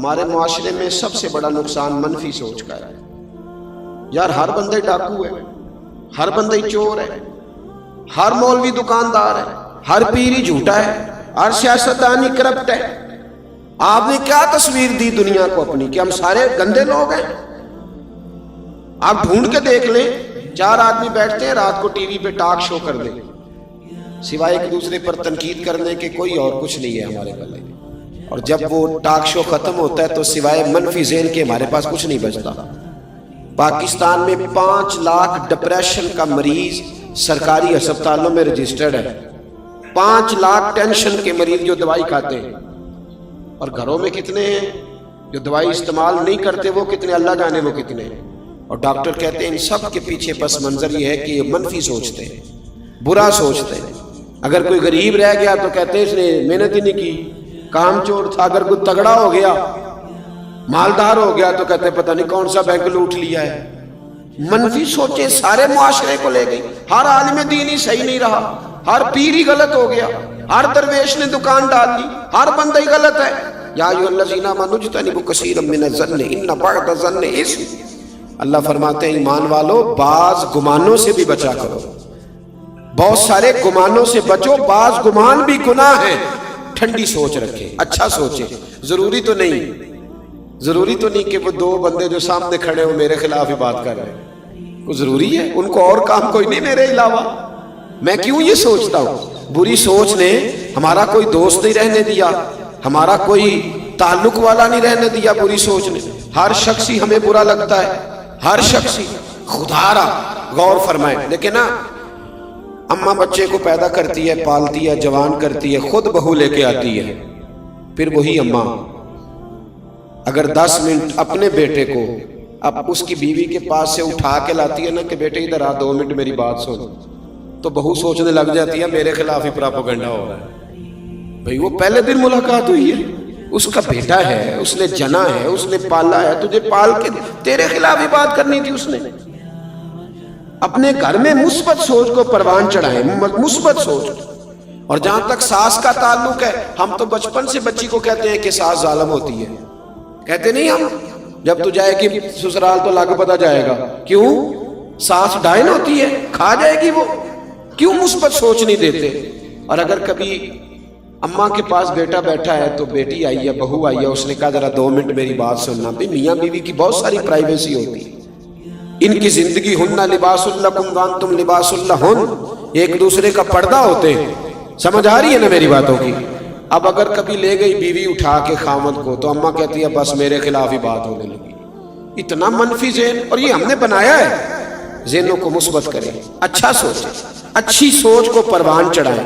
ہمارے معاشرے میں سب سے بڑا نقصان منفی سوچ کا ہے. یار ہر بندے ڈاکو ہے، ہر بندے چور ہے، ہر مولوی دکاندار ہے، ہر پیری جھوٹا ہے، ہر سیاستدانی کرپٹ ہے. آپ نے کیا تصویر دی دنیا کو اپنی کہ ہم سارے گندے لوگ ہیں؟ آپ ڈھونڈ کے دیکھ لیں، 4 آدمی بیٹھتے ہیں رات کو ٹی وی پہ ٹاک شو کر دیں، سوائے ایک دوسرے پر تنقید کرنے کے کوئی اور کچھ نہیں ہے ہمارے پلے. اور جب وہ ٹاک شو ختم ہوتا ہے تو سوائے منفی ذہن کے ہمارے پاس کچھ نہیں بچتا. پاکستان میں 5 لاکھ ڈپریشن کا مریض سرکاری ہسپتالوں میں رجسٹرڈ ہے. 5 لاکھ ٹینشن کے مریض جو دوائی کھاتے ہیں. اور گھروں میں کتنے ہیں جو دوائی استعمال نہیں کرتے؟ وہ کتنے، اللہ جانے وہ کتنے ہیں. اور ڈاکٹر کہتے ہیں ان سب کے پیچھے پس منظر یہ ہے کہ یہ منفی سوچتے ہیں، برا سوچتے ہیں. اگر کوئی غریب رہ گیا تو کہتے ہیں اس نے محنت ہی نہیں کی، کام چور تھا. اگر کوئی تگڑا ہو گیا، مالدار ہو گیا تو کہتے ہیں پتہ نہیں کون سا بینک لوٹ لیا ہے. منفی سوچیں سارے معاشرے کو لے گئی. ہر عالم دین ہی صحیح نہیں رہا، ہر پیر ہی غلط ہو گیا، ہر درویش نے دکان ڈال لی، ہر بندہ ہی غلط ہے. یا ایھا الذین آمنوا اجتنبوا کثیرا من الظن ان بعض الظن اثم. اللہ فرماتے ہیں ایمان والو بعض گمانوں سے بھی بچا کرو. بہت سارے گمانوں سے بچو، بعض گمان بھی گناہ ہیں. ٹھنڈی سوچ رکھے، اچھا سوچے. ضروری تو نہیں کہ وہ 2 بندے جو سامنے کھڑے ہو میرے خلاف ہی بات کر رہے ہیں. کوئی ضروری ہے؟ ان کو اور کام کوئی نہیں میرے علاوہ. میں کیوں یہ سوچتا ہوں؟ بری سوچ نے ہمارا کوئی دوست نہیں رہنے دیا، ہمارا کوئی تعلق والا نہیں رہنے دیا. بری سوچ نے ہر شخص ہی ہمیں برا لگتا ہے، ہر شخص ہی. خدا را غور فرمائیں. لیکن نا اماں بچے کو پیدا کرتی ہے، پالتی ہے، جوان کرتی ہے، خود بہو لے کے آتی ہے. پھر وہی اماں اگر 10 منٹ اپنے بیٹے کو اب اس کی بیوی کے پاس سے اٹھا کے لاتی ہے نا کہ بیٹے ادھر آ 2 منٹ میری بات سن، تو بہو سوچنے لگ جاتی ہے میرے خلاف ہی پراپیگنڈا ہو رہا ہے. بھئی وہ پہلے دن ملاقات ہوئی ہے، اس کا بیٹا ہے، اس نے جنا ہے، اس نے پالا ہے، تجھے پال کے تیرے خلاف ہی بات کرنی تھی اس نے. اپنے گھر میں مثبت سوچ کو پروان چڑھائیں، مثبت سوچ. اور جہاں تک ساس کا تعلق ہے، ہم تو بچپن سے بچی کو کہتے ہیں کہ ساس ظالم ہوتی ہے. کہتے نہیں ہم؟ جب تو جائے گی سسرال تو لاگ پتہ جائے گا. کیوں؟ ساس ڈائن ہوتی ہے، کھا جائے گی وہ. کیوں مثبت سوچ نہیں دیتے؟ اور اگر کبھی اماں کے پاس بیٹا بیٹھا ہے تو بیٹی آئی ہے، بہو آئی ہے، اس نے کہا ذرا 2 منٹ میری بات سننا. بھی میاں بیوی کی بہت ساری پرائیویسی ہوتی ہے. ان کی زندگی ہن لباس لکم وانتم لباس لہن، ایک دوسرے کا پردہ ہوتے ہیں. سمجھ آ رہی ہے نا میری باتوں کی؟ اب اگر کبھی لے گئی بیوی اٹھا کے خامد کو تو اماں کہتی ہے بس میرے خلاف ہی بات ہونے لگی. اتنا منفی ذہن. اور یہ ہم نے بنایا ہے. ذہنوں کو مثبت کریں، اچھا سوچیں، اچھی سوچ کو پروان چڑھائیں.